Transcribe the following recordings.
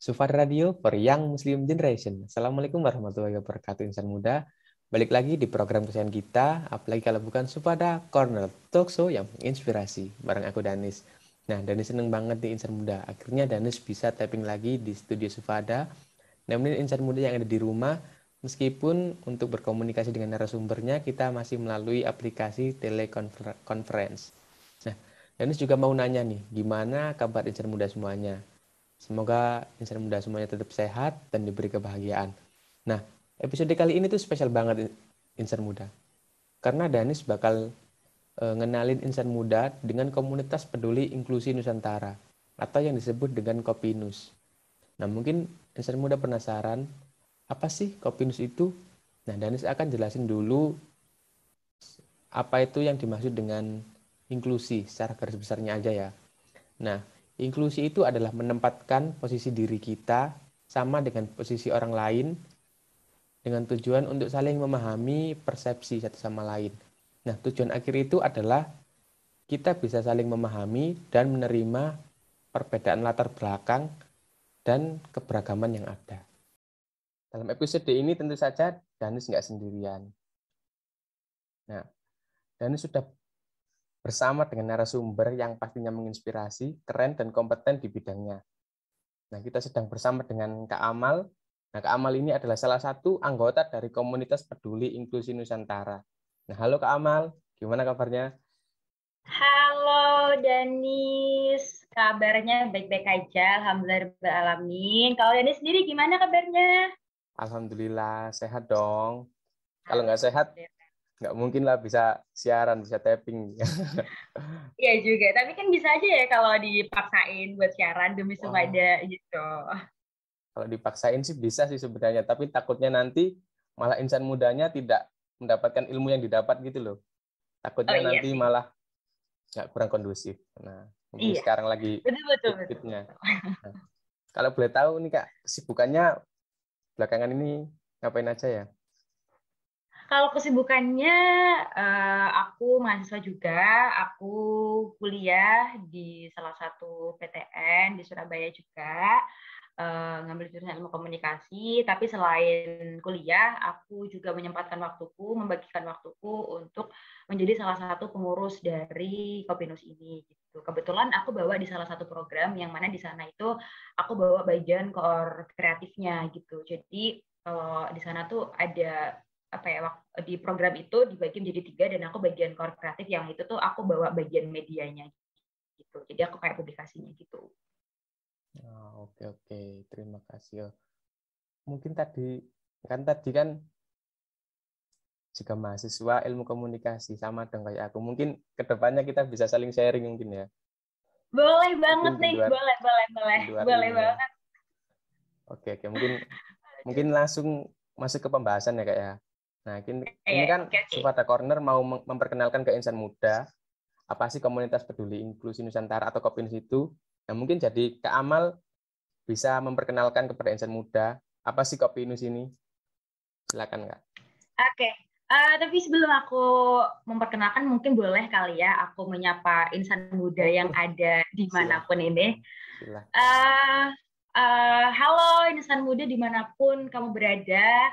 Sufad Radio for Young Muslim Generation. Assalamualaikum warahmatullahi wabarakatuh, insan muda. Balik lagi di program kesayangan kita, apalagi kalau bukan Sufada Corner Talk Show yang menginspirasi, bareng aku Danis. Nah, Danis seneng banget nih insan muda. Akhirnya Danis bisa tapping lagi di studio Sufada, nemenin insan muda yang ada di rumah, meskipun untuk berkomunikasi dengan narasumbernya, kita masih melalui aplikasi teleconference. Nah, Danis juga mau nanya nih, gimana kabar insan muda semuanya? Semoga insan muda semuanya tetap sehat dan diberi kebahagiaan. Nah, episode kali ini tuh spesial banget insan muda. Karena Danis bakal ngenalin insan muda dengan komunitas peduli inklusi Nusantara atau yang disebut dengan Kopinus. Nah, mungkin insan muda penasaran, apa sih Kopinus itu? Nah, Danis akan jelasin dulu apa itu yang dimaksud dengan inklusi secara garis besarnya aja ya. Nah, inklusi itu adalah menempatkan posisi diri kita sama dengan posisi orang lain dengan tujuan untuk saling memahami persepsi satu sama lain. Nah, tujuan akhir itu adalah kita bisa saling memahami dan menerima perbedaan latar belakang dan keberagaman yang ada. Dalam episode ini tentu saja Danis nggak sendirian. Nah, Danis sudah bersama dengan narasumber yang pastinya menginspirasi, keren, dan kompeten di bidangnya. Nah, kita sedang bersama dengan Kak Amal. Nah, Kak Amal ini adalah salah satu anggota dari komunitas peduli inklusi Nusantara. Nah, halo Kak Amal, gimana kabarnya? Halo Danis, kabarnya baik-baik aja, alhamdulillah. Kalau Danis sendiri gimana kabarnya? Alhamdulillah, sehat dong. Kalau nggak sehat, nggak mungkin lah bisa siaran, bisa tapping. Iya juga, tapi kan bisa aja ya kalau dipaksain buat siaran demi Wah, Sufada gitu. kalau dipaksain sih bisa sih sebenarnya, tapi takutnya nanti malah insan mudanya tidak mendapatkan ilmu yang didapat gitu loh. Oh Takutnya iya nanti sih, malah nggak kurang kondusif. Nah, mumpung iya, sekarang lagi betul betul betul. fit-fitnya. Nah, kalau boleh tahu nih Kak, kesibukannya belakangan ini ngapain aja ya? Kalau kesibukannya, aku mahasiswa juga, aku kuliah di salah satu PTN di Surabaya juga. Ngambil jurusan ilmu komunikasi, tapi selain kuliah, aku juga membagikan waktuku untuk menjadi salah satu pengurus dari Kopinus ini. Gitu. Kebetulan aku bawa di salah satu program yang mana di sana itu aku bawa bagian core kreatifnya gitu. Jadi di sana tuh ada apa ya di program itu dibagi menjadi 3 dan aku bagian core kreatif yang itu tuh aku bawa bagian medianya gitu. Jadi aku kayak publikasinya gitu. Oke oke, terima kasih. Mungkin tadi kan juga mahasiswa ilmu komunikasi sama dong kayak aku. Mungkin kedepannya kita bisa saling sharing mungkin ya. Boleh banget Mungkin nih, boleh, boleh, boleh, di luar boleh ini ya. banget. Oke oke, mungkin langsung masuk ke pembahasan ya Kak ya. Nah, ini Iya, kan oke, oke. Sufada Corner mau memperkenalkan ke insan muda apa sih komunitas peduli inklusi Nusantara atau Kopinus itu. Nah, mungkin jadi Kak Amal bisa memperkenalkan kepada insan muda apa sih Kopinus ini. Silakan Kak. Oke. Tapi sebelum aku memperkenalkan, mungkin boleh kali ya aku menyapa insan muda yang Oh, ada dimanapun ini. silahkan. Silahkan. Uh, Halo insan muda dimanapun kamu berada.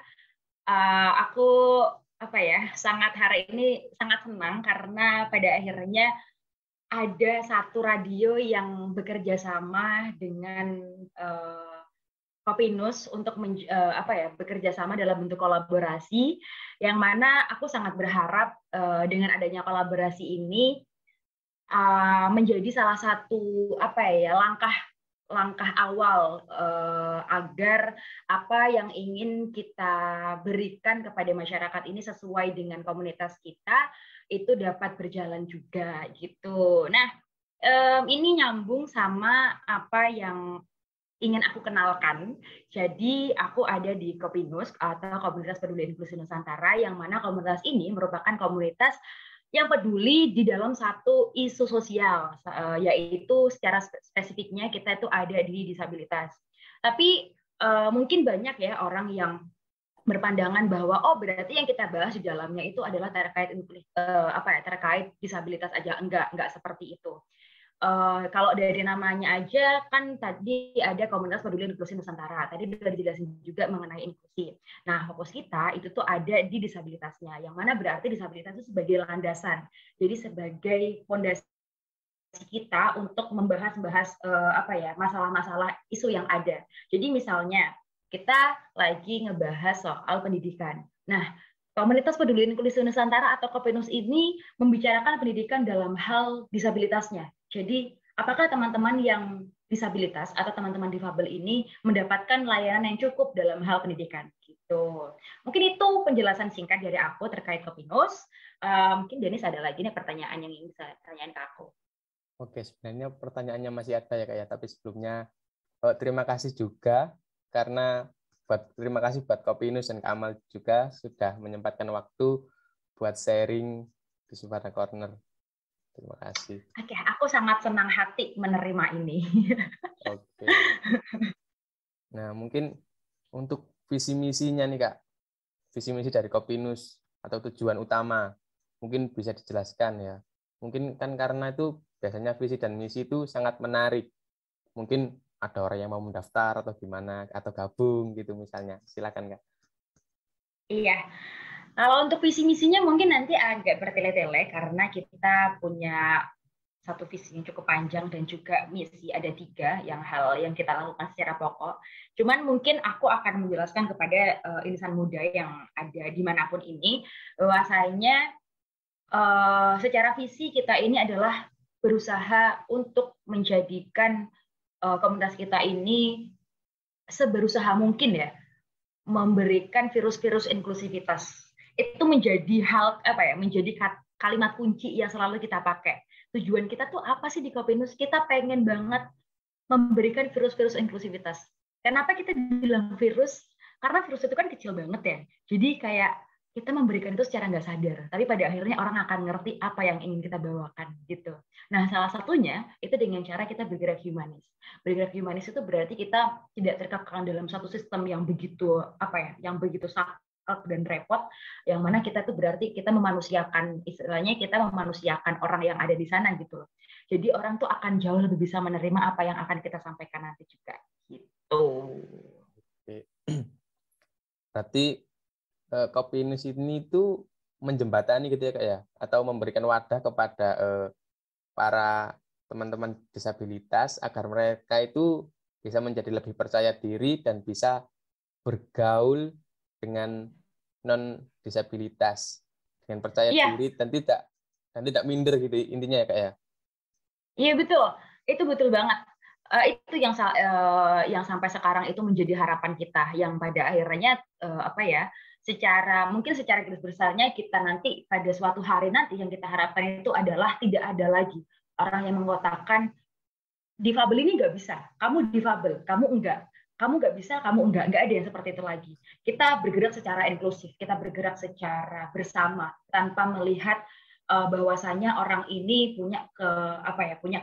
Aku apa ya sangat hari ini sangat senang karena pada akhirnya ada satu radio yang bekerja sama dengan Kopinus untuk bekerja sama dalam bentuk kolaborasi yang mana aku sangat berharap dengan adanya kolaborasi ini menjadi salah satu langkah awal agar apa yang ingin kita berikan kepada masyarakat ini sesuai dengan komunitas kita itu dapat berjalan juga gitu. Nah, ini nyambung sama apa yang ingin aku kenalkan. Jadi aku ada di Kopinus atau Komunitas Peduli Inklusi Nusantara yang mana komunitas ini merupakan komunitas yang peduli di dalam satu isu sosial, yaitu secara spesifiknya kita itu ada di disabilitas. Tapi mungkin banyak ya orang yang berpandangan bahwa oh berarti yang kita bahas di dalamnya itu adalah terkait terkait disabilitas aja, enggak seperti itu. Kalau dari namanya aja kan tadi ada komunitas peduli inklusi Nusantara. Tadi sudah dijelasin juga mengenai inklusi. Nah, fokus kita itu tuh ada di disabilitasnya, yang mana berarti disabilitas itu sebagai landasan. Jadi sebagai fondasi kita untuk membahas-bahas masalah-masalah isu yang ada. Jadi misalnya kita lagi ngebahas soal pendidikan. Nah, Komunitas Peduli Inklusi Nusantara atau Kopinus ini membicarakan pendidikan dalam hal disabilitasnya. Jadi, apakah teman-teman yang disabilitas atau teman-teman difabel ini mendapatkan layanan yang cukup dalam hal pendidikan? Gitu. Mungkin itu penjelasan singkat dari aku terkait Kopinus. Mungkin Denis ada lagi nih pertanyaan yang ingin bisa tanyain ke aku. Oke, sebenarnya pertanyaannya masih ada ya Kak ya, tapi sebelumnya terima kasih juga karena terima kasih buat Kopinus dan Kamal juga sudah menyempatkan waktu buat sharing di Supada Corner. Terima kasih. Oke, aku sangat senang hati menerima ini. Oke. Nah, mungkin untuk visi misinya nih Kak, visi misi dari Kopinus atau tujuan utama, mungkin bisa dijelaskan ya. Mungkin kan karena itu biasanya visi dan misi itu sangat menarik. Mungkin ada orang yang mau mendaftar atau gimana atau gabung gitu misalnya. Silakan Kak. Iya. Kalau untuk visi misinya mungkin nanti agak bertele-tele karena kita punya satu visi yang cukup panjang dan juga misi ada 3 hal yang kita lakukan secara pokok. Cuman mungkin aku akan menjelaskan kepada insan muda yang ada dimanapun ini bahwasanya secara visi kita ini adalah berusaha untuk menjadikan komunitas kita ini seberusaha mungkin ya memberikan virus-virus inklusivitas. Itu menjadi hal menjadi kalimat kunci yang selalu kita pakai. Tujuan kita tuh apa sih di Kopinus? Kita pengen banget memberikan virus-virus inklusivitas. Kenapa kita bilang virus? Karena virus itu kan kecil banget ya. Jadi kayak kita memberikan itu secara nggak sadar, tapi pada akhirnya orang akan ngerti apa yang ingin kita bawakan gitu. Nah, salah satunya itu dengan cara kita bergerak humanis. Bergerak humanis itu berarti kita tidak terkekang dalam satu sistem yang begitu yang begitu saklek dan repot, yang mana kita tuh berarti kita memanusiakan, istilahnya kita memanusiakan orang yang ada di sana gitu loh. Jadi orang tuh akan jauh lebih bisa menerima apa yang akan kita sampaikan nanti juga gitu. Oke. Berarti Kopinus ini itu menjembatani gitu ya Kak ya, atau memberikan wadah kepada para teman-teman disabilitas agar mereka itu bisa menjadi lebih percaya diri dan bisa bergaul dengan non disabilitas dengan percaya diri dan tidak minder gitu intinya ya Kak ya. Iya betul, itu betul banget. Itu yang sampai sekarang itu menjadi harapan kita, yang pada akhirnya secara garis besarnya kita nanti pada suatu hari nanti yang kita harapkan itu adalah tidak ada lagi orang yang mengatakan difabel ini nggak bisa, kamu difabel, kamu nggak bisa, kamu nggak ada yang seperti itu lagi. Kita bergerak secara inklusif, kita bergerak secara bersama tanpa melihat bahwasanya orang ini punya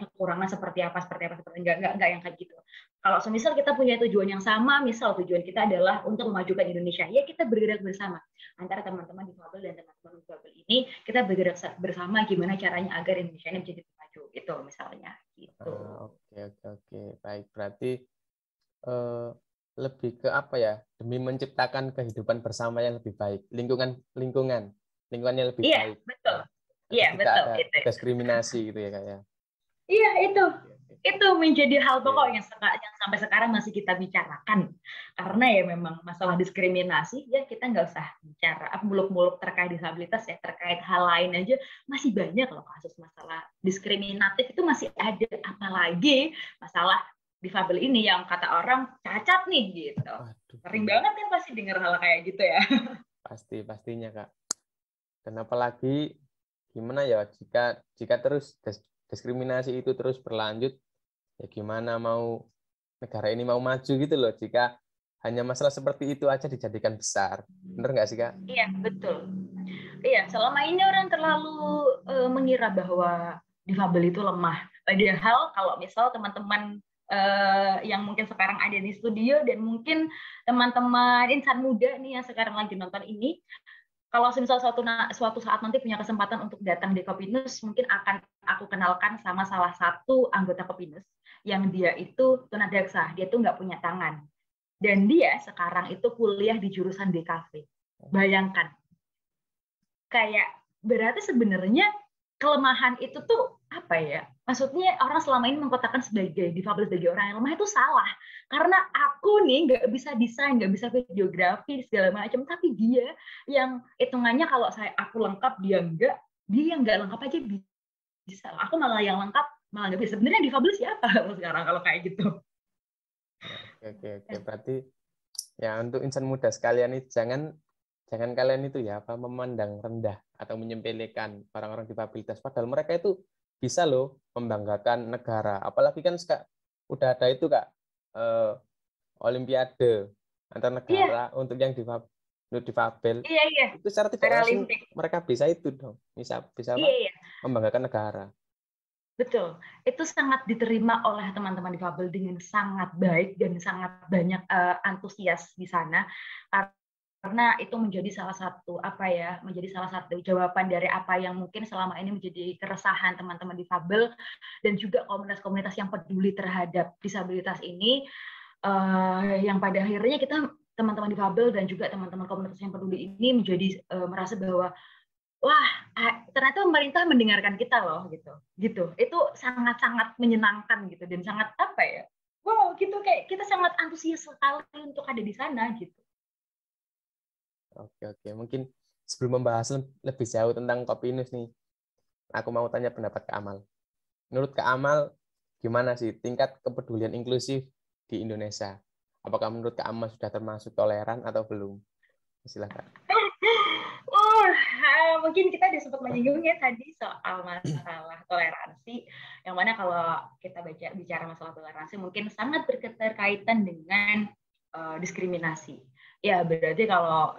kekurangan seperti enggak yang kayak gitu. Kalau semisal kita punya tujuan yang sama, misal tujuan kita adalah untuk memajukan Indonesia, ya kita bergerak bersama antara teman-teman difabel dan teman-teman difabel ini, kita bergerak bersama gimana caranya agar Indonesia ini menjadi maju itu misalnya gitu. Oke. Baik, berarti lebih ke apa ya? Demi menciptakan kehidupan bersama yang lebih baik, lingkungannya lebih baik. Betul. Iya, betul. Ada diskriminasi gitu ya Kak ya. Iya, itu menjadi hal pokok yang sampai sekarang masih kita bicarakan. Karena ya memang masalah diskriminasi ya kita nggak usah bicara muluk-muluk terkait disabilitas ya, terkait hal lain aja masih banyak loh kasus masalah diskriminatif itu masih ada, apalagi masalah difabel ini yang kata orang cacat nih gitu. Sering banget kan pasti dengar hal kayak gitu ya. Pastinya Kak. Dan apalagi gimana ya jika terus diskriminasi itu terus berlanjut, ya gimana mau negara ini mau maju gitu loh jika hanya masalah seperti itu aja dijadikan besar. Bener nggak sih Kak? Iya, betul. Iya, selama ini orang terlalu mengira bahwa difabel itu lemah. Padahal kalau misal teman-teman yang mungkin sekarang ada di studio dan mungkin teman-teman insan muda nih yang sekarang lagi nonton ini, kalau misal suatu saat nanti punya kesempatan untuk datang di Kopinus, mungkin akan aku kenalkan sama salah satu anggota Kopinus yang dia itu tunadaksa, dia tuh nggak punya tangan. Dan dia sekarang itu kuliah di jurusan DKV. Bayangkan, kayak berarti sebenarnya kelemahan itu tuh apa ya? Maksudnya orang selama ini mengkotakkan sebagai difabel sebagai orang yang lemah itu salah. Karena aku nih nggak bisa desain, nggak bisa videografi segala macam, tapi dia yang hitungannya kalau aku lengkap dia yang nggak lengkap aja bisa. Aku malah yang lengkap malah nggak bisa. Sebenarnya difabel siapa sekarang kalau kayak gitu? Oke. Berarti ya untuk insan muda sekalian ini jangan kalian itu ya apa memandang rendah atau menyempelekan orang-orang difabilitas. Padahal mereka itu bisa loh membanggakan negara. Apalagi kan udah ada itu Kak, Olimpiade antar Iya, negara untuk yang difabel. iya. Itu secara tidak langsung Paralimpik. mereka bisa itu dong. Bisa Iya, apa? iya. Membanggakan negara. Betul, itu sangat diterima oleh teman-teman difabel dengan sangat baik dan sangat banyak antusias di sana, karena itu menjadi salah satu menjadi salah satu jawaban dari apa yang mungkin selama ini menjadi keresahan teman-teman difabel dan juga komunitas-komunitas yang peduli terhadap disabilitas ini, yang pada akhirnya kita teman-teman difabel dan juga teman-teman komunitas yang peduli ini menjadi merasa bahwa wah, ternyata pemerintah mendengarkan kita loh gitu. Itu sangat-sangat menyenangkan gitu dan sangat apa ya? Wow, gitu kayak kita sangat antusias sekali untuk ada di sana gitu. Oke. Mungkin sebelum membahas lebih jauh tentang Kopinus nih, aku mau tanya pendapat Kak Amal. Menurut Kak Amal, gimana sih tingkat kepedulian inklusif di Indonesia? Apakah menurut Kak Amal sudah termasuk toleran atau belum? Silakan. Mungkin kita udah sempat menyinggung ya tadi soal masalah toleransi, yang mana kalau kita bicara masalah toleransi mungkin sangat berkaitan dengan diskriminasi. Ya berarti kalau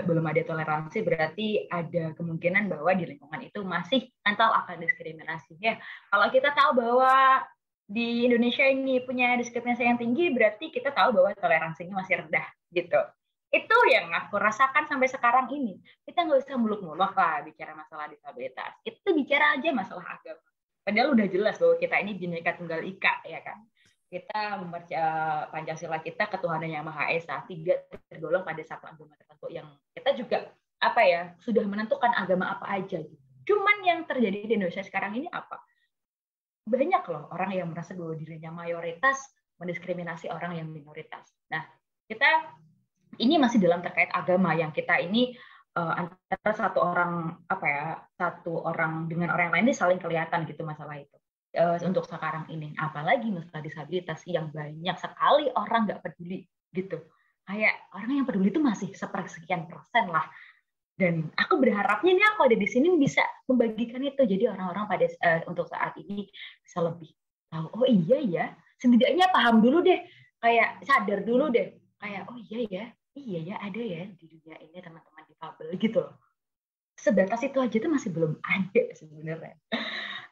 belum ada toleransi berarti ada kemungkinan bahwa di lingkungan itu masih kental akan diskriminasi. Ya kalau kita tahu bahwa di Indonesia ini punya diskriminasi yang tinggi, berarti kita tahu bahwa toleransinya masih rendah gitu. Itu yang aku rasakan sampai sekarang ini. Kita nggak usah muluk-muluk lah bicara masalah disabilitas. Kita bicara aja masalah agama. Padahal udah jelas bahwa kita ini Bhinneka Tunggal Ika, ya kan? Kita Pancasila kita ketuhanan yang Maha Esa, tidak tergolong pada satu agama tertentu yang kita juga sudah menentukan agama apa aja. Gitu. Cuman yang terjadi di Indonesia sekarang ini apa? Banyak loh orang yang merasa bahwa dirinya mayoritas mendiskriminasi orang yang minoritas. Nah, kita ini masih dalam terkait agama yang kita ini antara satu orang dengan orang lain ini saling kelihatan gitu masalah itu untuk sekarang ini, apalagi masalah disabilitas yang banyak sekali orang nggak peduli gitu, kayak orang yang peduli itu masih sepersekian persen lah, dan aku berharapnya ini aku ada di sini bisa membagikan itu, jadi orang-orang untuk saat ini bisa lebih tahu, oh iya ya, setidaknya paham dulu deh, kayak sadar dulu deh, kayak oh iya ya ada ya di dunia ini teman-teman difabel gitu loh. Sebatas itu aja tuh masih belum ada sebenarnya.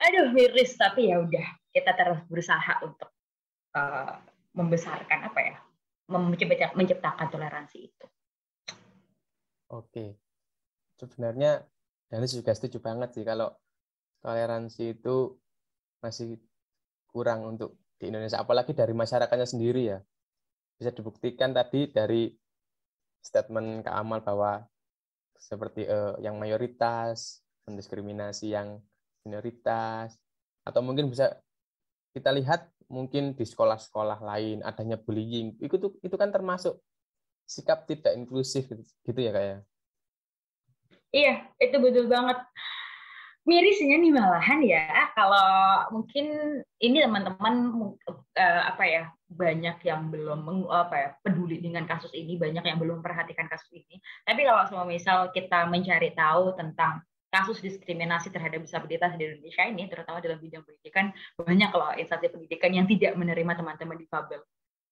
Aduh miris, tapi ya udah kita terus berusaha untuk membesarkan menciptakan toleransi itu. Oke. Sebenarnya Danis juga setuju banget sih kalau toleransi itu masih kurang untuk di Indonesia, apalagi dari masyarakatnya sendiri ya. Bisa dibuktikan tadi dari statement Kak Amal bahwa seperti yang mayoritas mendiskriminasi yang minoritas, atau mungkin bisa kita lihat mungkin di sekolah-sekolah lain adanya bullying, itu kan termasuk sikap tidak inklusif gitu ya kayak. Iya, itu betul banget. Mirisnya nih malahan ya, kalau mungkin ini teman-teman banyak yang belum peduli dengan kasus ini, banyak yang belum perhatikan kasus ini. Tapi kalau semua misal kita mencari tahu tentang kasus diskriminasi terhadap disabilitas di Indonesia ini, terutama dalam bidang pendidikan, banyak loh instansi pendidikan yang tidak menerima teman-teman difabel.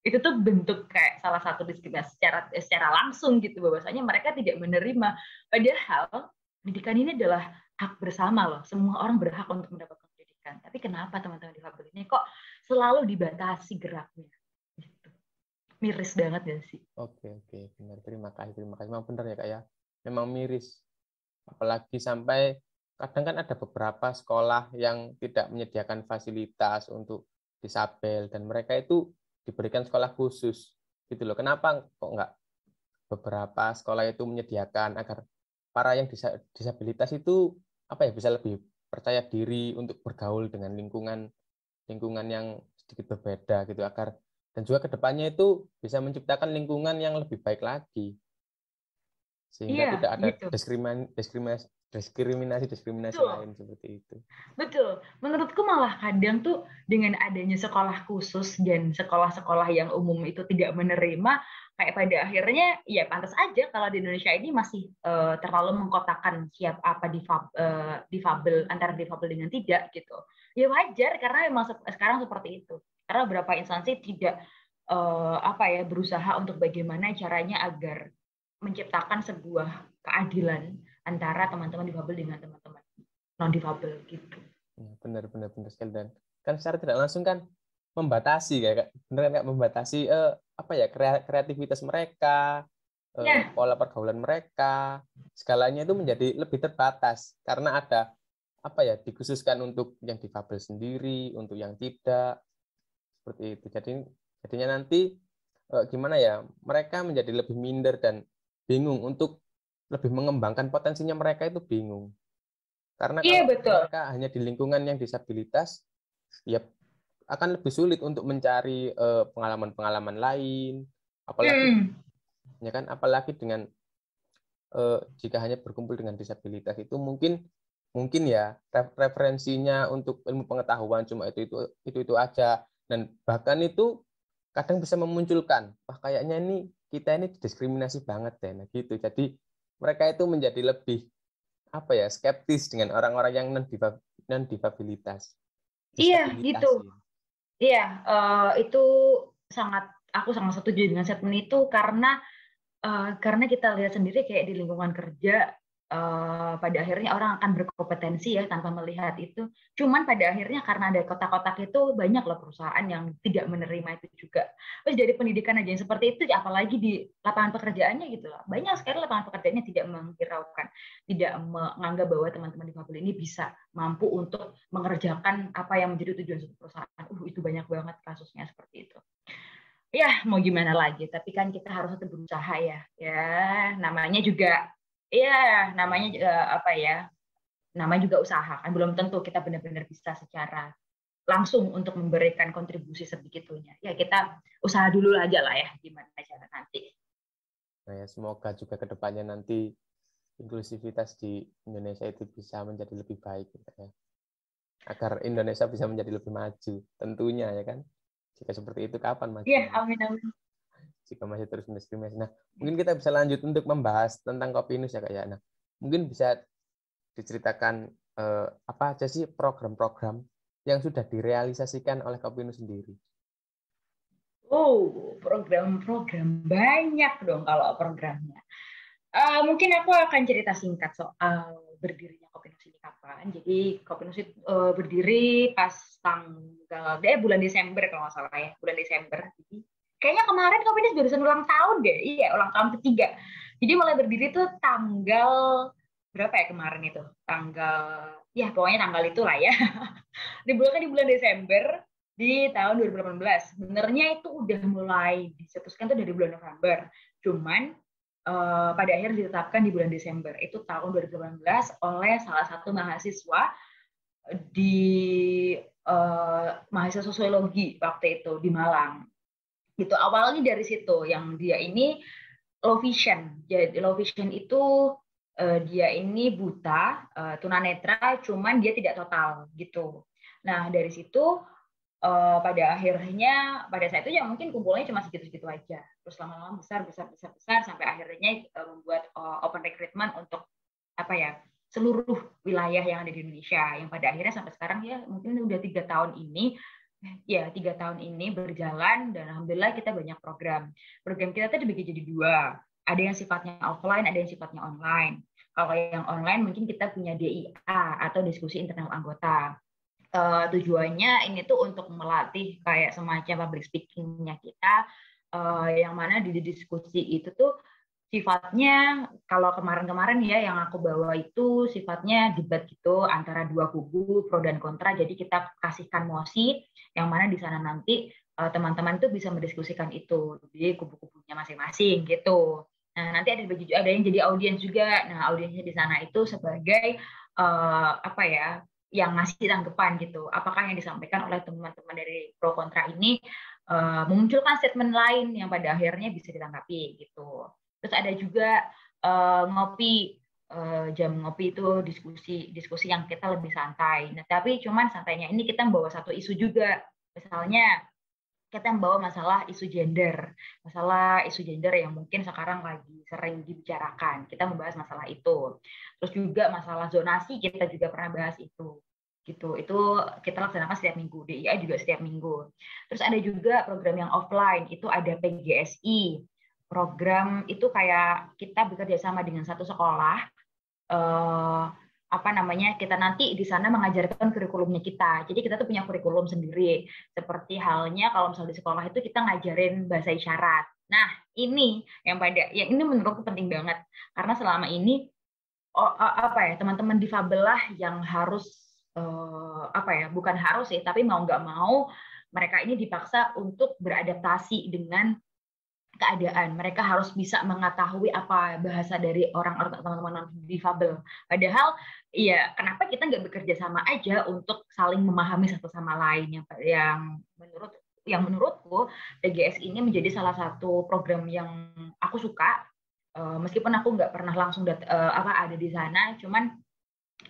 Itu tuh bentuk kayak salah satu diskriminasi secara langsung gitu, bahwasanya mereka tidak menerima. Padahal pendidikan ini adalah hak bersama loh. Semua orang berhak untuk mendapatkan pendidikan. Tapi kenapa teman-teman difabel ini kok selalu dibatasi geraknya? Gitu. Miris banget ya sih. Oke, benar. Terima kasih. Memang benar ya Kak ya. memang miris. Apalagi sampai kadang kan ada beberapa sekolah yang tidak menyediakan fasilitas untuk disabel dan mereka itu diberikan sekolah khusus gitu loh. Kenapa kok nggak beberapa sekolah itu menyediakan agar para yang disabilitas itu apa ya bisa lebih percaya diri untuk bergaul dengan lingkungan yang sedikit berbeda gitu agar dan juga kedepannya itu bisa menciptakan lingkungan yang lebih baik lagi sehingga Iya, tidak ada gitu. diskriminasi Betul. lain seperti itu. Betul. Menurutku malah kadang tuh dengan adanya sekolah khusus dan sekolah-sekolah yang umum itu tidak menerima, kayak pada akhirnya ya pantas aja kalau di Indonesia ini masih terlalu mengkotakkan siapa apa difabel antara difabel dengan tidak gitu. Ya wajar karena memang sekarang seperti itu. Karena beberapa instansi tidak apa ya berusaha untuk bagaimana caranya agar menciptakan sebuah keadilan antara teman-teman difabel dengan teman-teman non difabel gitu. Benar sekali dan kan secara tidak langsung kan membatasi kayak benar kan membatasi apa ya kreativitas mereka, Ya, pola pergaulan mereka, segalanya itu menjadi lebih terbatas karena ada apa ya dikhususkan untuk yang difabel sendiri, untuk yang tidak seperti itu. Jadinya nanti gimana ya mereka menjadi lebih minder dan bingung untuk lebih mengembangkan potensinya mereka itu bingung. Karena iya kalau betul. mereka hanya di lingkungan yang disabilitas, ya akan lebih sulit untuk mencari pengalaman-pengalaman lain, apalagi Hmm. ya kan, apalagi dengan jika hanya berkumpul dengan disabilitas itu mungkin ya referensinya untuk ilmu pengetahuan cuma itu aja dan bahkan itu kadang bisa memunculkan wah kayaknya kita ini diskriminasi banget deh nah gitu. Jadi mereka itu menjadi lebih apa ya skeptis dengan orang-orang yang non difabilitas Iya gitu. disabilitas ya. Iya, itu sangat aku sangat setuju dengan statement itu karena kita lihat sendiri kayak di lingkungan kerja pada akhirnya orang akan berkompetensi ya tanpa melihat itu. Cuman pada akhirnya karena ada kotak-kotak itu banyak loh perusahaan yang tidak menerima itu juga. Terus dari pendidikan aja yang seperti itu, apalagi di lapangan pekerjaannya gitu loh. Banyak sekali lapangan pekerjaannya tidak menghiraukan, tidak menganggap bahwa teman-teman difabel ini bisa mampu untuk mengerjakan apa yang menjadi tujuan suatu perusahaan. Itu banyak banget kasusnya seperti itu. Ya mau gimana lagi, tapi kan kita harus tetap berusaha ya. Ya namanya juga, ya namanya apa ya, namanya juga usaha kan. Belum tentu kita benar-benar bisa secara langsung untuk memberikan kontribusi sebegitunya. Ya kita usaha dulu aja lah ya, gimana cara nanti. Nah ya semoga juga kedepannya nanti inklusivitas di Indonesia itu bisa menjadi lebih baik gitu ya. Agar Indonesia bisa menjadi lebih maju tentunya ya kan. Jika seperti itu kapan Ya majunya? amin amin. Jika masih terus mendiskriminasi. Nah, mungkin kita bisa lanjut untuk membahas tentang Kopinus ya Kak ya. Nah, mungkin bisa diceritakan apa aja sih program-program yang sudah direalisasikan oleh Kopinus sendiri? Program-program banyak dong kalau programnya. Mungkin aku akan cerita singkat soal berdirinya Kopinus ini kapan. Jadi Kopinus itu berdiri pas tanggal bulan Desember kalau nggak salah ya, bulan Desember. Jadi kayaknya kemarin Kopinus barusan ulang tahun deh. Iya, ulang tahun ketiga. Jadi mulai berdiri tuh tanggal berapa ya kemarin itu? Tanggal ya pokoknya tanggal itulah ya. Di bulan Desember di tahun 2018. Sebenarnya itu udah mulai dicetuskan tuh dari bulan November. Cuman pada akhirnya ditetapkan di bulan Desember itu tahun 2018 oleh salah satu mahasiswa di mahasiswa sosiologi waktu itu di Malang. Itu awalnya dari situ yang dia ini low vision. Jadi low vision itu dia ini buta, tunanetra, cuman dia tidak total gitu. Nah dari situ pada saat itu ya mungkin kumpulnya cuma segitu-segitu aja. Terus lama-lama besar sampai akhirnya membuat open recruitment untuk apa ya seluruh wilayah yang ada di Indonesia. Yang pada akhirnya sampai sekarang ya mungkin udah 3 tahun ini ya 3 tahun ini berjalan dan alhamdulillah kita banyak program. Program kita tuh dibagi jadi 2. Ada yang sifatnya offline, ada yang sifatnya online. Kalau yang online mungkin kita punya DIA atau diskusi internal anggota. Tujuannya ini tuh untuk melatih kayak semacam public speaking-nya kita, yang mana di diskusi itu tuh sifatnya kalau kemarin-kemarin ya yang aku bawa itu sifatnya debat gitu antara dua kubu pro dan kontra. Jadi kita kasihkan mosi yang mana di sana nanti teman-teman itu bisa mendiskusikan itu di kubu-kubunya masing-masing gitu. Nah, nanti ada yang jadi audiens juga. Nah, audiensnya di sana itu sebagai apa ya, yang ngasih tanggapan gitu. Apakah yang disampaikan oleh teman-teman dari pro kontra ini memunculkan statement lain yang pada akhirnya bisa ditanggapi gitu. Terus ada juga ngopi, jam ngopi itu diskusi yang kita lebih santai. Nah, tapi cuman santainya ini kita membawa satu isu juga. Misalnya kita membawa masalah isu gender yang mungkin sekarang lagi sering dibicarakan. Kita membahas masalah itu. Terus juga masalah zonasi kita juga pernah bahas itu. Gitu. Itu kita laksanakan setiap minggu. DIA juga setiap minggu. Terus ada juga program yang offline, itu ada PGSI. Program itu kayak kita bekerja sama dengan satu sekolah, apa namanya, kita nanti di sana mengajarkan kurikulumnya kita. Jadi kita tuh punya kurikulum sendiri. Seperti halnya kalau misalnya di sekolah itu kita ngajarin bahasa isyarat. Nah, ini yang ini menurutku penting banget karena selama ini apa ya, teman-teman difabel lah yang harus apa ya, bukan harus sih, tapi mau nggak mau mereka ini dipaksa untuk beradaptasi dengan keadaan. Mereka harus bisa mengetahui apa bahasa dari orang-orang teman-teman difabel. Padahal, ya kenapa kita nggak bekerja sama aja untuk saling memahami satu sama lain yang menurutku PGS ini menjadi salah satu program yang aku suka. Meskipun aku nggak pernah langsung ada di sana, cuman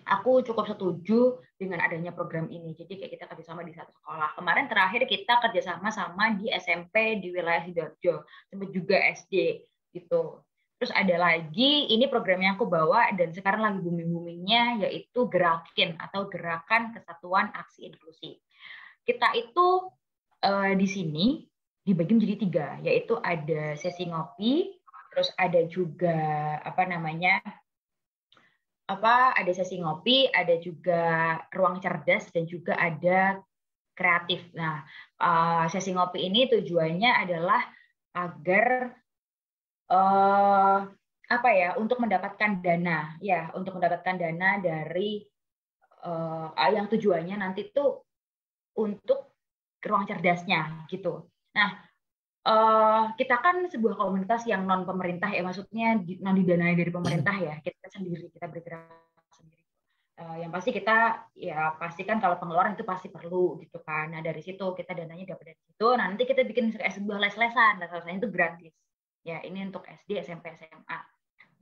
aku cukup setuju dengan adanya program ini. Jadi kayak kita kerjasama di satu sekolah. Kemarin terakhir kita kerjasama sama di SMP di wilayah Sidoarjo, sampai juga SD gitu. Terus ada lagi, ini program yang aku bawa dan sekarang lagi booming-boomingnya, yaitu Gerakin atau Gerakan Kesatuan Aksi Inklusi. Kita itu di sini dibagi menjadi 3, yaitu ada sesi ngopi, terus ada juga ada sesi ngopi, ada juga ruang cerdas, dan juga ada kreatif. Nah, sesi ngopi ini tujuannya adalah agar untuk mendapatkan dana, dari yang tujuannya nanti tuh untuk ruang cerdasnya gitu. Nah, kita kan sebuah komunitas yang non pemerintah ya, maksudnya non didanai dari pemerintah ya, kita sendiri, kita bergerak sendiri. Yang pasti kita ya pastikan kalau pengeluaran itu pasti perlu gitu kan. Nah, dari situ kita dananya dapat dari situ. Nah, nanti kita bikin sebuah les-lesan itu gratis. Ya, ini untuk SD, SMP, SMA.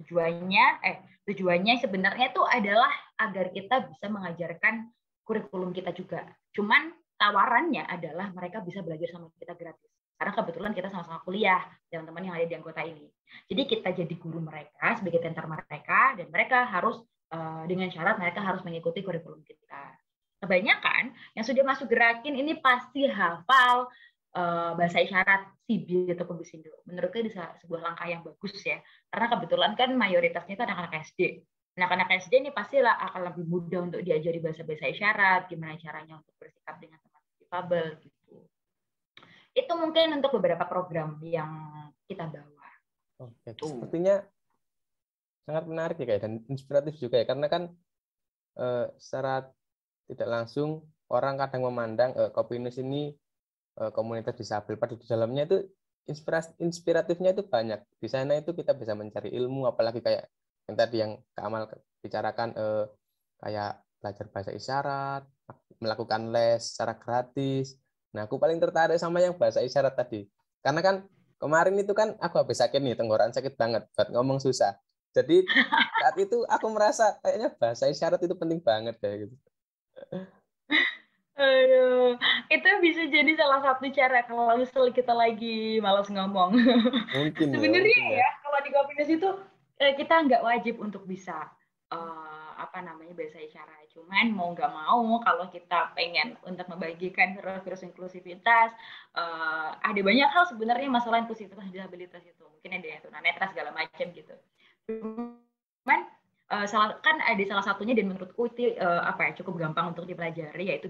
Tujuannya sebenarnya itu adalah agar kita bisa mengajarkan kurikulum kita juga. Cuman tawarannya adalah mereka bisa belajar sama kita gratis. Karena kebetulan kita sama-sama kuliah, teman-teman yang ada di anggota ini. Jadi kita jadi guru mereka, sebagai mentor mereka, dan mereka harus dengan syarat mereka harus mengikuti kurikulum kita. Kebanyakan yang sudah masuk Gerakin ini pasti hafal bahasa isyarat SIBI ataupun Bisindo. Menurutku itu sebuah langkah yang bagus ya. Karena kebetulan kan mayoritasnya itu anak-anak SD. Anak-anak SD ini pastilah akan lebih mudah untuk diajari bahasa isyarat, gimana caranya untuk bersikap dengan teman difabel gitu. Itu mungkin untuk beberapa program yang kita bawa. Oke, sepertinya sangat menarik ya, dan inspiratif juga ya, karena kan secara tidak langsung orang kadang memandang Kopinus ini komunitas disabel, pada di dalamnya itu inspiratifnya itu banyak. Di sana itu kita bisa mencari ilmu, apalagi kayak yang tadi yang Kak Amal bicarakan, kayak belajar bahasa isyarat, melakukan les secara gratis. Nah, aku paling tertarik sama yang bahasa isyarat tadi, karena kan kemarin itu kan aku habis sakit nih, tenggorokan sakit banget, buat ngomong susah. Jadi saat itu aku merasa kayaknya bahasa isyarat itu penting banget kayak gitu. Aduh, itu bisa jadi salah satu cara kalau misal kita lagi malas ngomong. Mungkin Sebenarnya ya. ya, kalau di Kopinus itu kita nggak wajib untuk bisa bahasa isyarat. Cuman mau nggak mau, kalau kita pengen untuk membagikan virus inklusivitas, ada banyak hal sebenarnya masalah inklusivitas disabilitas itu. Mungkin ada yang tunanetra segala macam gitu. Cuman kan ada salah satunya dan menurutku itu cukup gampang untuk dipelajari, yaitu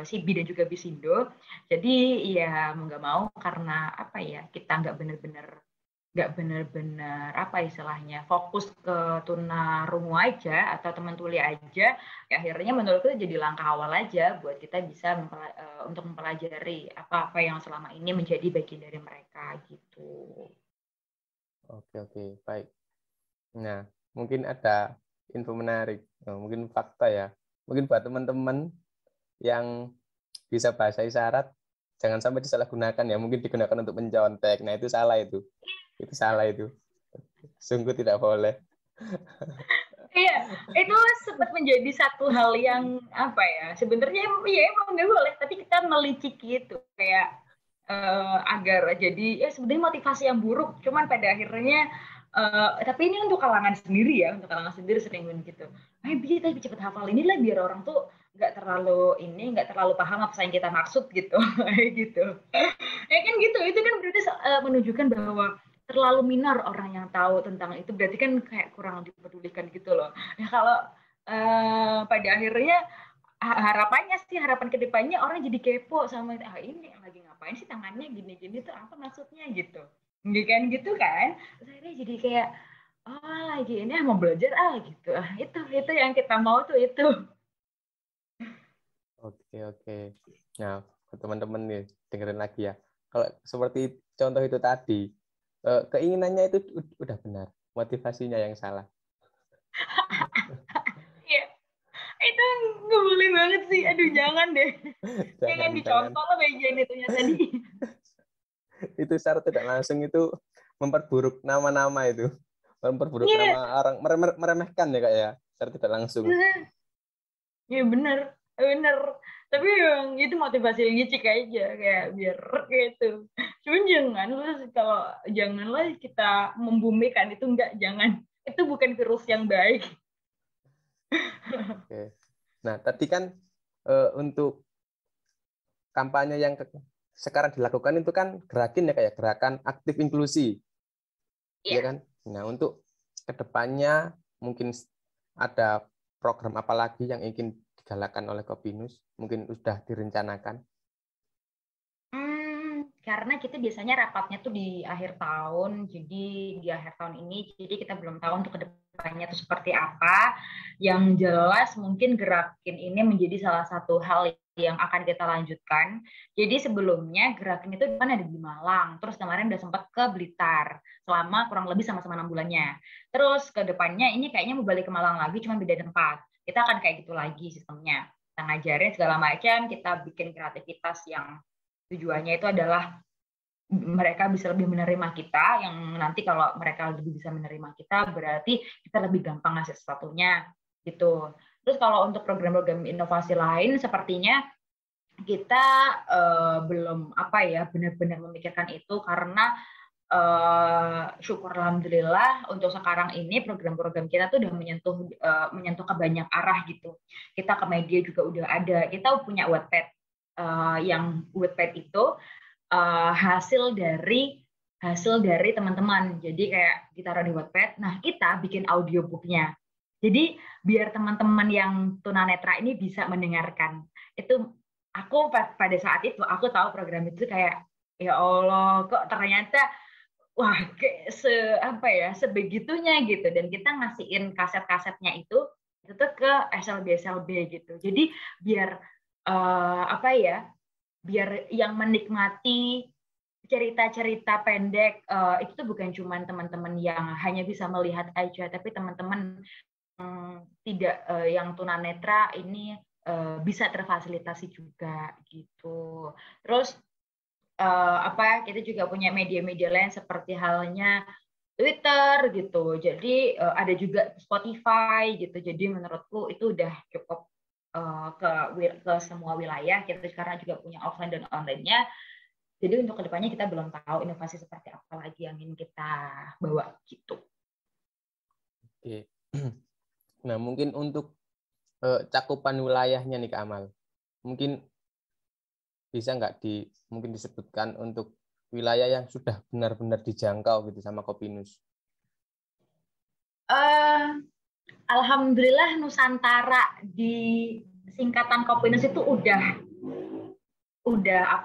SIBI dan juga Bisindo. Jadi ya mau nggak mau, karena kita nggak benar-benar nggak benar-benar apa istilahnya fokus ke tunarungu aja atau teman tuli aja, ya akhirnya menurutku jadi langkah awal aja buat kita bisa untuk mempelajari apa-apa yang selama ini menjadi bagian dari mereka gitu. Oke, baik. Nah, mungkin ada info menarik, mungkin fakta ya. Mungkin buat teman-teman yang bisa bahasa isyarat, jangan sampai disalahgunakan ya. Mungkin digunakan untuk mencontek. Nah, itu salah itu. Itu salah itu. Sungguh tidak boleh. Iya, itu sempat menjadi satu hal yang apa ya? Sebenarnya ya emang nggak boleh, tapi kita meliciki itu kayak agar jadi ya sebenarnya motivasi yang buruk. Cuman pada akhirnya tapi ini untuk kalangan sendiri ya, untuk kalangan sendiri sering gitu. Biar kita cepet hafal inilah biar orang tuh nggak terlalu paham apa yang kita maksud gitu, gitu. Ya kan gitu, itu kan berarti menunjukkan bahwa terlalu minor orang yang tahu tentang itu, berarti kan kayak kurang dipedulikan gitu loh. Ya kalau pada akhirnya harapan kedepannya orang jadi kepo sama ini lagi ngapain sih tangannya gini-gini tuh apa maksudnya gitu. Gitu kan. Terus akhirnya jadi kayak oh lagi ini mau belajar gitu. Itu yang kita mau tuh itu. Oke. Nah, teman-teman nih, dengerin lagi ya. Kalau seperti contoh itu tadi, keinginannya itu udah benar, motivasinya yang salah. Iya, itu nggak boleh banget sih. Aduh jangan deh. Jangan Jangan. dicontoh lah bagian itunya tadi. Itu secara tidak langsung itu memperburuk nama-nama itu. Memperburuk Iya, nama orang, meremehkan ya Kak ya, secara tidak langsung. iya bener, bener. Tapi yang itu motivasi yang ngicik aja kayak biar gitu. Cuman janganlah kita membumikan itu enggak, jangan. Itu bukan virus yang baik. Oke. Nah, tadi kan untuk kampanye yang sekarang dilakukan itu kan gerakin ya kayak gerakan aktif inklusi, ya Iya. kan? Nah, untuk kedepannya mungkin ada program apa lagi yang ingin digalakkan oleh Kopinus? Mungkin sudah direncanakan. Karena kita biasanya rapatnya tuh di akhir tahun, jadi di akhir tahun ini, jadi kita belum tahu untuk kedepannya itu seperti apa. Yang jelas mungkin gerakin ini menjadi salah satu hal yang akan kita lanjutkan. Jadi sebelumnya gerakin itu kan ada di Malang, terus kemarin udah sempat ke Blitar selama kurang lebih sama-sama 6 bulannya. Terus kedepannya ini kayaknya mau balik ke Malang lagi, cuma beda tempat. Kita akan kayak gitu lagi sistemnya. Kita ngajarin segala macam, kita bikin kreativitas yang tujuannya itu adalah mereka bisa lebih menerima kita, yang nanti kalau mereka lebih bisa menerima kita berarti kita lebih gampang ngasih sesuatunya gitu. Terus kalau untuk program-program inovasi lain sepertinya kita belum benar-benar memikirkan itu karena syukur alhamdulillah untuk sekarang ini program-program kita tuh udah menyentuh ke banyak arah gitu. Kita ke media juga udah ada. Kita punya Wattpad yang Wattpad itu hasil dari teman-teman. Jadi kayak ditaruh di Wattpad. Nah, kita bikin audiobooknya. Jadi biar teman-teman yang tunanetra ini bisa mendengarkan. Itu aku pada saat itu aku tahu program itu kayak ya Allah kok ternyata wah kayak sebegitunya gitu, dan kita ngasihin kaset-kasetnya itu tuh ke SLB gitu. Jadi biar uh, apa ya biar yang menikmati cerita-cerita pendek itu tuh bukan cuma teman-teman yang hanya bisa melihat aja, tapi teman-teman tidak yang tunanetra ini bisa terfasilitasi juga gitu. Terus kita juga punya media-media lain seperti halnya Twitter gitu. Jadi ada juga Spotify gitu. Jadi menurutku itu udah cukup ke semua wilayah. Kita sekarang juga punya offline dan online-nya. Jadi untuk kedepannya kita belum tahu inovasi seperti apa lagi yang ingin kita bawa gitu. Oke. Nah, mungkin untuk cakupan wilayahnya nih Kak Amal. Mungkin bisa nggak mungkin disebutkan untuk wilayah yang sudah benar-benar dijangkau gitu sama Kopinus? Alhamdulillah Nusantara di singkatan Kopinus itu udah udah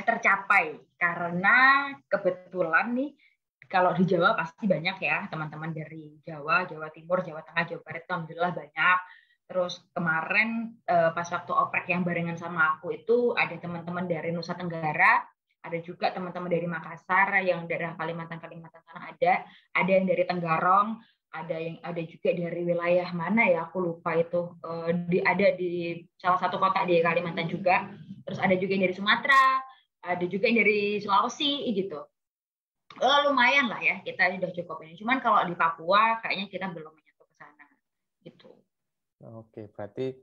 tercapai. karena kebetulan nih kalau di Jawa pasti banyak ya teman-teman dari Jawa, Jawa Timur, Jawa Tengah, Jawa Barat itu alhamdulillah banyak. Terus kemarin pas waktu oprek yang barengan sama aku itu ada teman-teman dari Nusa Tenggara, ada juga teman-teman dari Makassar yang daerah Kalimantan sana ada yang dari Tenggarong, ada juga dari wilayah mana ya aku lupa itu ada di salah satu kota di Kalimantan juga. Terus ada juga yang dari Sumatera, ada juga yang dari Sulawesi gitu. Lumayan lah ya, kita sudah cukup ini. Cuman kalau di Papua kayaknya kita belum menyentuh ke sana gitu. Oke, berarti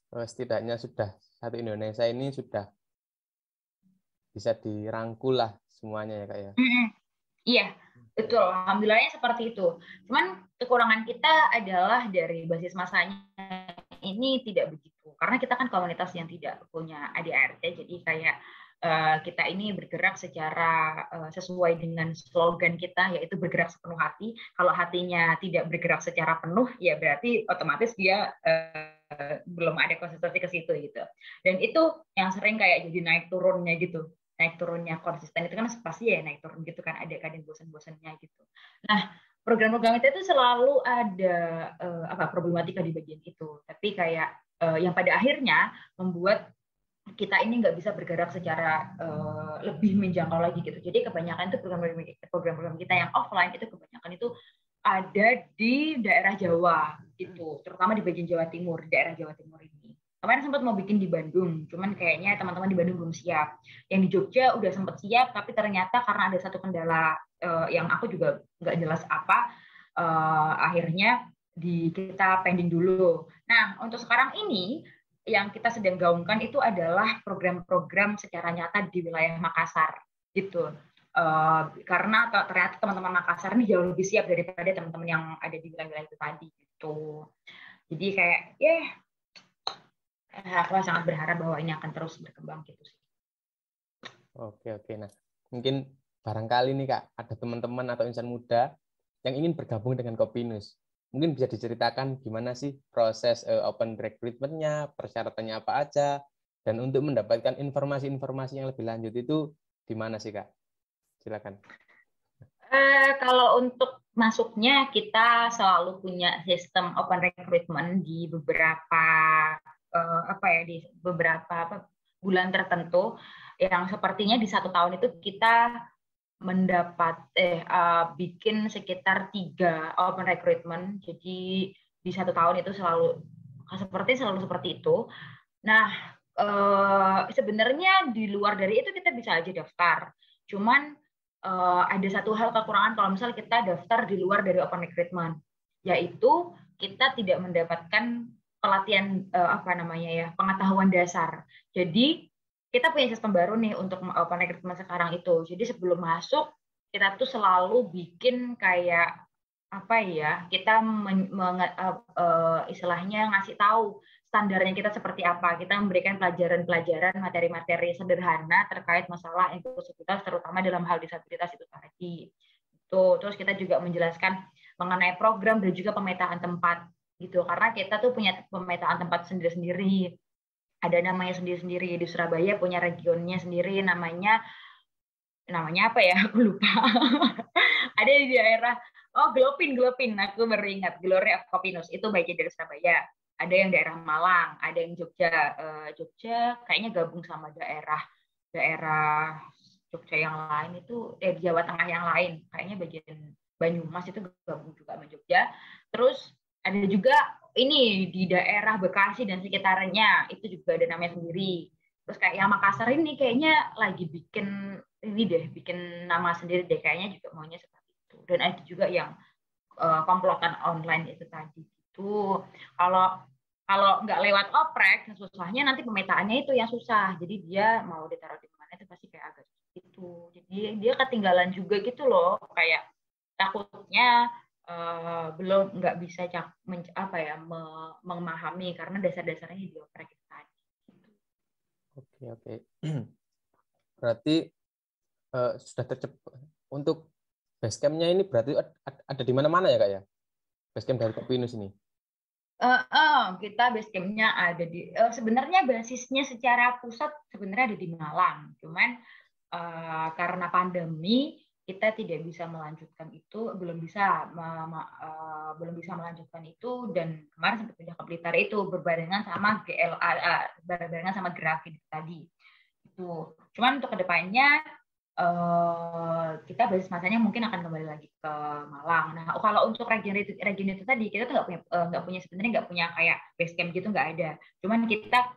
setidaknya sudah satu Indonesia ini sudah bisa dirangkul lah semuanya ya Kak ya. Iya, betul. Alhamdulillahnya seperti itu. Cuman kekurangan kita adalah dari basis masanya ini tidak begitu. Karena kita kan komunitas yang tidak punya ADART, jadi kayak kita ini bergerak secara sesuai dengan slogan kita, yaitu bergerak sepenuh hati. Kalau hatinya tidak bergerak secara penuh, ya berarti otomatis dia belum ada konsistensi ke situ gitu. Dan itu yang sering kayak jadi naik turunnya gitu. Naik turunnya konsisten itu kan pasti ya naik turun gitu kan, ada kadang bosan-bosannya gitu. Nah, program-program itu selalu ada problematika di bagian itu. Tapi kayak yang pada akhirnya membuat kita ini nggak bisa bergerak secara lebih menjangkau lagi gitu. Jadi kebanyakan itu program-program kita yang offline itu kebanyakan itu ada di daerah Jawa gitu, terutama di bagian Jawa Timur, daerah Jawa Timur ini. Kemarin sempat mau bikin di Bandung, cuman kayaknya teman-teman di Bandung belum siap. Yang di Jogja udah sempat siap, tapi ternyata karena ada satu kendala yang aku juga nggak jelas apa, akhirnya kita pending dulu. Nah, untuk sekarang ini yang kita sedang gaungkan itu adalah program-program secara nyata di wilayah Makassar, gitu. Karena ternyata teman-teman Makassar ini jauh lebih siap daripada teman-teman yang ada di wilayah-wilayah itu tadi, gitu. Jadi kayak, aku sangat berharap bahwa ini akan terus berkembang gitu sih. Oke. Nah, mungkin barangkali nih Kak, ada teman-teman atau insan muda yang ingin bergabung dengan Kopinus. Mungkin bisa diceritakan gimana sih proses open recruitment-nya, persyaratannya apa aja, dan untuk mendapatkan informasi-informasi yang lebih lanjut itu di mana sih Kak? Silakan. Kalau untuk masuknya kita selalu punya sistem open recruitment di beberapa di beberapa bulan tertentu yang sepertinya di 1 tahun itu kita bikin sekitar 3 open recruitment. Jadi di 1 tahun itu selalu seperti itu. Nah, sebenarnya di luar dari itu kita bisa aja daftar. Cuman ada satu hal kekurangan kalau misalnya kita daftar di luar dari open recruitment, yaitu kita tidak mendapatkan pelatihan pengetahuan dasar. Jadi kita punya sistem baru nih untuk open recruitment sekarang itu. Jadi sebelum masuk kita tuh selalu bikin kayak kita istilahnya ngasih tahu standarnya kita seperti apa. Kita memberikan pelajaran-pelajaran, materi-materi sederhana terkait masalah inklusivitas, terutama dalam hal disabilitas itu tadi. Terus kita juga menjelaskan mengenai program dan juga pemetaan tempat gitu. Karena kita tuh punya pemetaan tempat sendiri-sendiri. Ada namanya sendiri-sendiri. Di Surabaya punya regionnya sendiri, namanya apa ya? Aku lupa. Ada di daerah Glopin, aku baru ingat, Glory of Kopinus, itu bagian dari Surabaya. Ada yang daerah Malang, ada yang Jogja. Jogja kayaknya gabung sama daerah Jogja yang lain itu, di Jawa Tengah yang lain, kayaknya bagian Banyumas itu gabung juga sama Jogja. Terus ada juga ini di daerah Bekasi dan sekitarnya, itu juga ada namanya sendiri. Terus kayak yang Makassar ini kayaknya lagi bikin nama sendiri deh, kayaknya juga maunya seperti itu. Dan ada juga yang komplotan online itu tadi gitu. Kalau nggak lewat oprek, susahnya nanti pemetaannya itu yang susah. Jadi dia mau ditaruh di mana itu pasti kayak agak gitu. Jadi dia ketinggalan juga gitu loh. Kayak takutnya belum nggak bisa memahami karena dasar-dasarnya di oprek itu tadi. Oke. Berarti sudah tercepat untuk basecamp-nya ini berarti ada di mana-mana ya Kak ya? Basecamp dari Kopinus ini. Kita basecamp-nya ada di sebenarnya basisnya secara pusat sebenarnya ada di Malang, cuman karena pandemi kita tidak bisa melanjutkan itu, belum bisa melanjutkan itu, dan kemarin sempat pindah ke Blitar itu berbarengan sama berbarengan sama grafik tadi itu. Cuman untuk kedepannya kita basis masanya mungkin akan kembali lagi ke Malang. Nah, kalau untuk region itu tadi kita tuh nggak punya sebenarnya nggak punya kayak base camp gitu, nggak ada. Cuman kita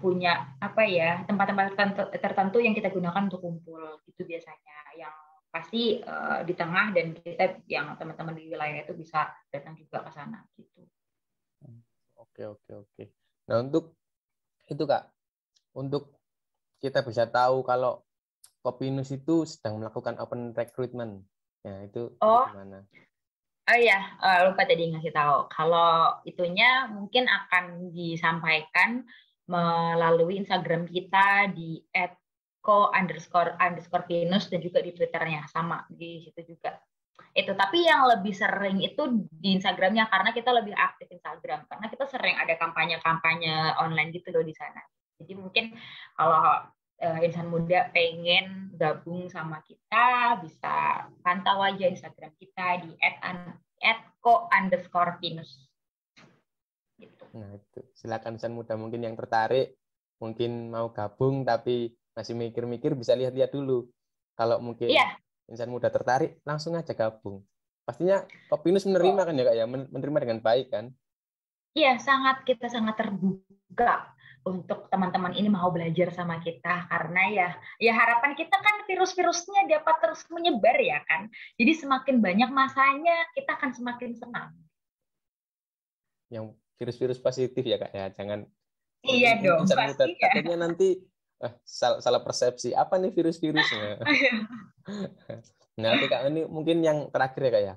punya apa ya, tempat-tempat tertentu yang kita gunakan untuk kumpul itu biasanya, yang pasti di tengah, dan kita yang teman-teman di wilayah itu bisa datang juga ke sana gitu. Oke. Nah, untuk itu Kak, untuk kita bisa tahu kalau Kopinus itu sedang melakukan open recruitment. Ya, itu gimana? Oh iya, lupa tadi ngasih tahu. Kalau itunya mungkin akan disampaikan melalui Instagram kita di @ko__pinus, dan juga di Twitternya sama di situ juga. Itu, tapi yang lebih sering itu di Instagramnya, karena kita lebih aktif Instagram, karena kita sering ada kampanye-kampanye online gitu loh di sana. Jadi mungkin kalau insan muda pengen gabung sama kita, bisa pantau aja Instagram kita di @ko__pinus. Gitu. Nah, itu silakan insan muda mungkin yang tertarik, mungkin mau gabung tapi masih mikir-mikir, bisa lihat-lihat dulu. Kalau mungkin insan muda tertarik, langsung aja gabung. Pastinya Kopinus menerima kan ya Kak ya, menerima dengan baik kan? Iya, kita sangat terbuka untuk teman-teman ini mau belajar sama kita, karena ya harapan kita kan virus-virusnya dapat terus menyebar ya kan. Jadi semakin banyak masanya, kita akan semakin senang. Yang virus-virus positif ya Kak ya, jangan Iya dong, insan muda pasti ya. takutnya nanti salah persepsi, apa nih virus-virusnya. Nah, oke Kak, ini mungkin yang terakhir ya Kak ya,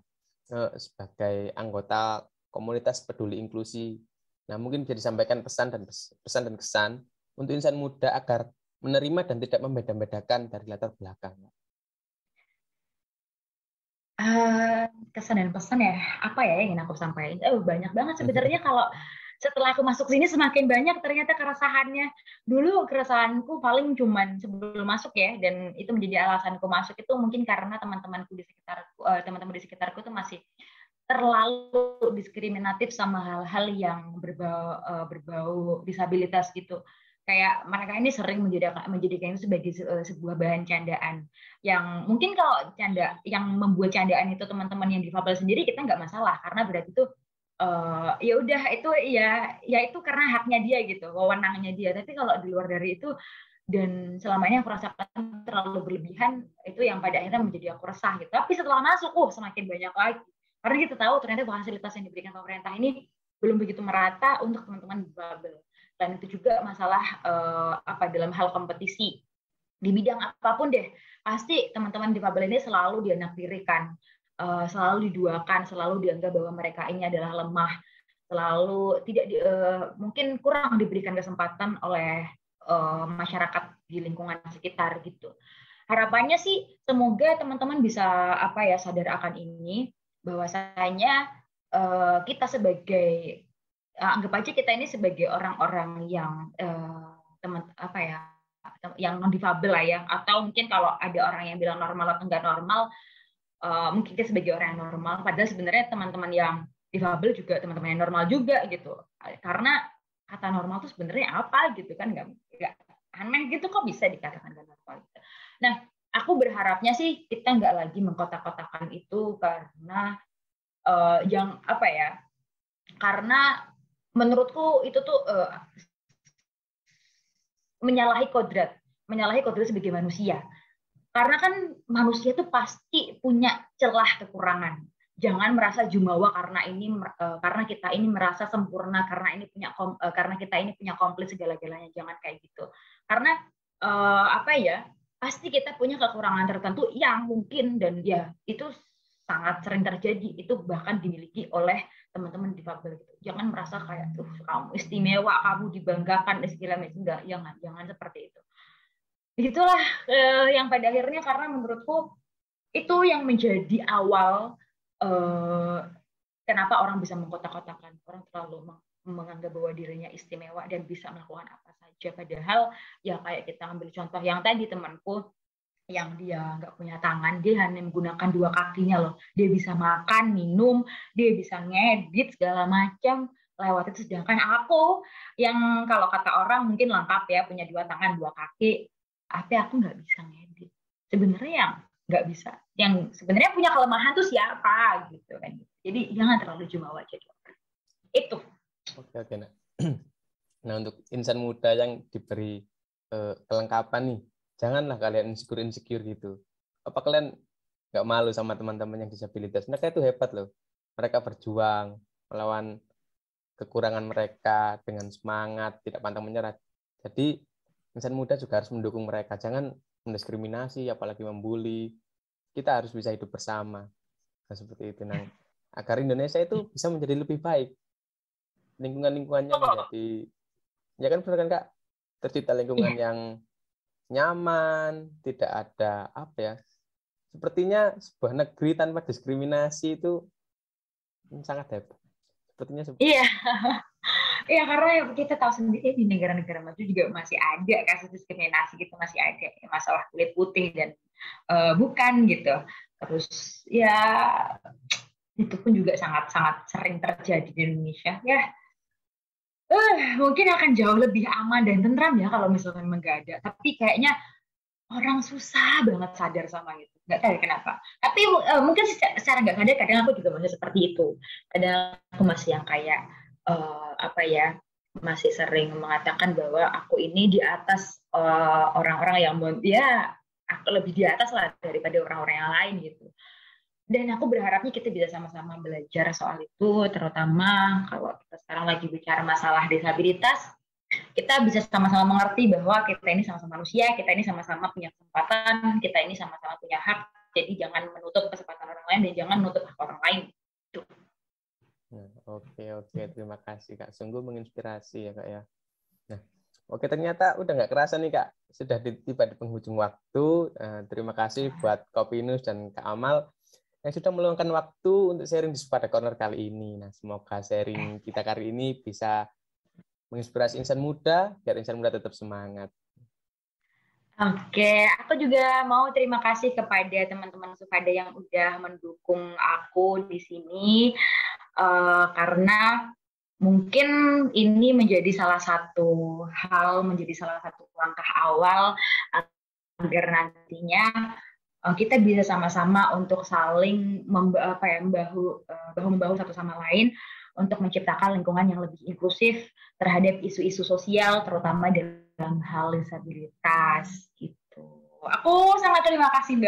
sebagai anggota komunitas peduli inklusi, nah mungkin bisa disampaikan pesan dan kesan untuk insan muda agar menerima dan tidak membeda-bedakan dari latar belakang. Kesan dan pesan ya, apa ya yang ingin aku sampaikan? Banyak banget sebenarnya. Kalau setelah aku masuk sini semakin banyak ternyata keresahannya. Dulu keresahanku paling cuman sebelum masuk ya, dan itu menjadi alasanku masuk itu mungkin karena teman-teman di sekitarku tuh masih terlalu diskriminatif sama hal-hal yang berbau disabilitas gitu. Kayak mereka ini sering menjadikan itu sebagai sebuah bahan candaan. Yang mungkin kalau yang membuat candaan itu teman-teman yang difabel sendiri, kita nggak masalah, karena berarti itu ya udah, itu ya itu karena haknya dia gitu, wewenangnya dia. Tapi kalau di luar dari itu, dan selama ini aku rasakan terlalu berlebihan, itu yang pada akhirnya menjadi aku resah gitu. Tapi setelah masuk, semakin banyak lagi. Karena kita tahu ternyata fasilitas yang diberikan pemerintah ini belum begitu merata untuk teman-teman difabel. Dan itu juga masalah dalam hal kompetisi di bidang apapun deh, pasti teman-teman difabel ini selalu dianaktirikan, selalu diduakan, selalu dianggap bahwa mereka ini adalah lemah, selalu mungkin kurang diberikan kesempatan oleh masyarakat di lingkungan sekitar gitu. Harapannya sih semoga teman-teman bisa sadar akan ini, bahwasanya kita sebagai anggap aja kita ini sebagai orang-orang yang yang non difabel lah ya, atau mungkin kalau ada orang yang bilang normal atau enggak normal, mungkin kita sebagai orang yang normal, padahal sebenarnya teman-teman yang difabel juga teman-teman yang normal juga gitu. Karena kata normal itu sebenarnya apa gitu kan, nggak aneh gitu, kok bisa dikatakan normal gitu. Nah, aku berharapnya sih kita nggak lagi mengkotak-kotakan itu, karena karena menurutku itu tuh menyalahi kodrat sebagai manusia. Karena kan manusia tuh pasti punya celah kekurangan. Jangan merasa jumawa karena kita ini merasa sempurna, karena kita ini punya komplit segala-galanya. Jangan kayak gitu. Karena pasti kita punya kekurangan tertentu yang mungkin, dan ya itu sangat sering terjadi, itu bahkan dimiliki oleh teman-teman difabel gitu. Jangan merasa kayak tuh kamu istimewa, kamu dibanggakan dan segala macam. Enggak, jangan seperti itu. Itulah yang pada akhirnya, karena menurutku itu yang menjadi awal kenapa orang bisa mengkotak-kotakan. Orang terlalu menganggap bahwa dirinya istimewa dan bisa melakukan apa saja. aja. Padahal ya kayak kita ambil contoh yang tadi temanku yang dia nggak punya tangan, dia hanya menggunakan dua kakinya loh. Dia bisa makan, minum, dia bisa ngedit segala macam lewat itu. Sedangkan aku yang kalau kata orang mungkin lengkap ya, punya dua tangan, dua kaki, tapi aku nggak bisa ngedit. Sebenarnya yang nggak bisa, yang sebenarnya punya kelemahan tuh siapa gitu kan. Jadi jangan terlalu jumawa jadi orang. Itu. Oke. Nah, untuk insan muda yang diberi kelengkapan nih, janganlah kalian insecure gitu. Apa kalian nggak malu sama teman-teman yang disabilitas? Mereka itu hebat loh. Mereka berjuang melawan kekurangan mereka dengan semangat, tidak pantang menyerah. Jadi insan muda juga harus mendukung mereka. Jangan mendiskriminasi, apalagi membuli. Kita harus bisa hidup bersama. Nah, seperti itu. Nah, agar Indonesia itu bisa menjadi lebih baik. Lingkungannya menjadi, ya kan benar kan Kak? Tercipta lingkungan yang nyaman, tidak ada apa ya? Sepertinya sebuah negeri tanpa diskriminasi itu sangat hebat. Sepertinya Iya. Iya, karena kita tahu sendiri di negara-negara maju juga masih ada kasus diskriminasi gitu, masih ada masalah kulit putih dan bukan gitu. Terus ya itu pun juga sangat-sangat sering terjadi di Indonesia. Ya, mungkin akan jauh lebih aman dan tentram ya kalau misalkan nggak ada. Tapi kayaknya orang susah banget sadar sama itu. Nggak tahu kenapa. Tapi mungkin secara nggak sadar kadang aku juga masih seperti itu. Kadang aku masih yang kayak apa ya, masih sering mengatakan bahwa aku ini di atas orang-orang yang ya aku lebih di atas lah daripada orang-orang yang lain gitu. Dan aku berharapnya kita bisa sama-sama belajar soal itu, terutama kalau kita sekarang lagi bicara masalah disabilitas, kita bisa sama-sama mengerti bahwa kita ini sama-sama manusia, kita ini sama-sama punya kesempatan, kita ini sama-sama punya hak, jadi jangan menutup kesempatan orang lain dan jangan menutup hak orang lain. Itu. Nah, oke, terima kasih Kak. Sungguh menginspirasi ya Kak ya. Nah, oke ternyata udah nggak kerasa nih Kak, sudah tiba di penghujung waktu. Terima kasih buat Kopinus dan Kak Amal yang sudah meluangkan waktu untuk sharing di Supada Corner kali ini. Nah, semoga sharing kita kali ini bisa menginspirasi insan muda, biar insan muda tetap semangat. Oke, aku juga mau terima kasih kepada teman-teman Supada yang udah mendukung aku di sini, karena mungkin ini menjadi salah satu langkah awal agar nantinya kita bisa sama-sama untuk saling bahu-membahu satu sama lain untuk menciptakan lingkungan yang lebih inklusif terhadap isu-isu sosial, terutama dalam hal disabilitas gitu. Aku sangat terima kasih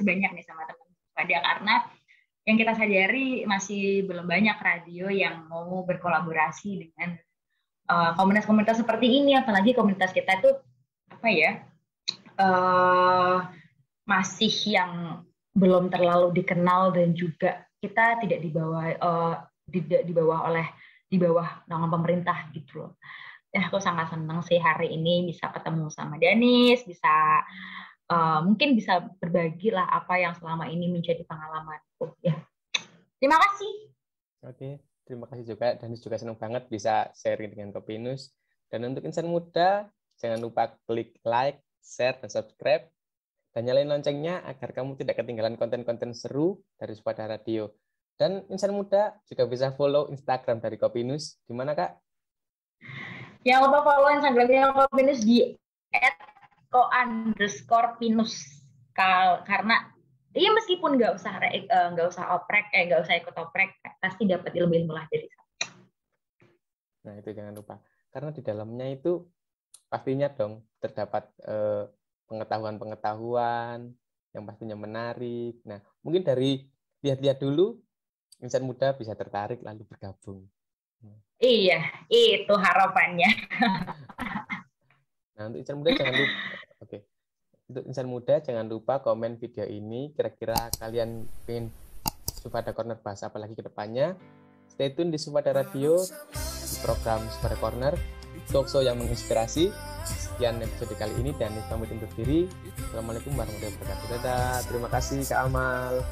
banyak nih sama teman-teman pada, karena yang kita sadari masih belum banyak radio yang mau berkolaborasi dengan komunitas-komunitas seperti ini, apalagi komunitas kita itu apa ya? Masih yang belum terlalu dikenal dan juga kita tidak di bawah naungan pemerintah gitu loh. Ya, aku sangat senang sih hari ini bisa ketemu sama Danis, bisa mungkin bisa berbagi lah apa yang selama ini menjadi pengalamanku. Ya, terima kasih. Oke, terima kasih juga. Danis juga senang banget bisa sharing dengan Kopinus. Dan untuk insan muda, jangan lupa klik like, share, dan subscribe, dan nyalain loncengnya agar kamu tidak ketinggalan konten-konten seru dari Supada Radio. Dan insan muda juga bisa follow Instagram dari Kopinus. Di mana, Kak? Jangan lupa follow Instagramnya Kopinus di @ko_pinus. Karena iya, meskipun nggak usah ikut oprek, pasti dapat ilmu lah dari sana. Nah, itu jangan lupa. Karena di dalamnya itu pastinya dong terdapat pengetahuan-pengetahuan yang pastinya menarik. Nah, mungkin dari lihat-lihat dulu, insan muda bisa tertarik lalu bergabung. Iya, itu harapannya. Nah, untuk insan muda jangan lupa. Oke. Untuk insan muda jangan lupa komen video ini. Kira-kira kalian pengen Supada Corner bahas apa lagi ke depannya? Stay tune di Supada Radio, di program Supada Corner, talkshow yang menginspirasi. Sekian episode kali ini, dan pamit undur diri. Assalamualaikum warahmatullahi wabarakatuh. Dadah. Terima kasih Kak Amal.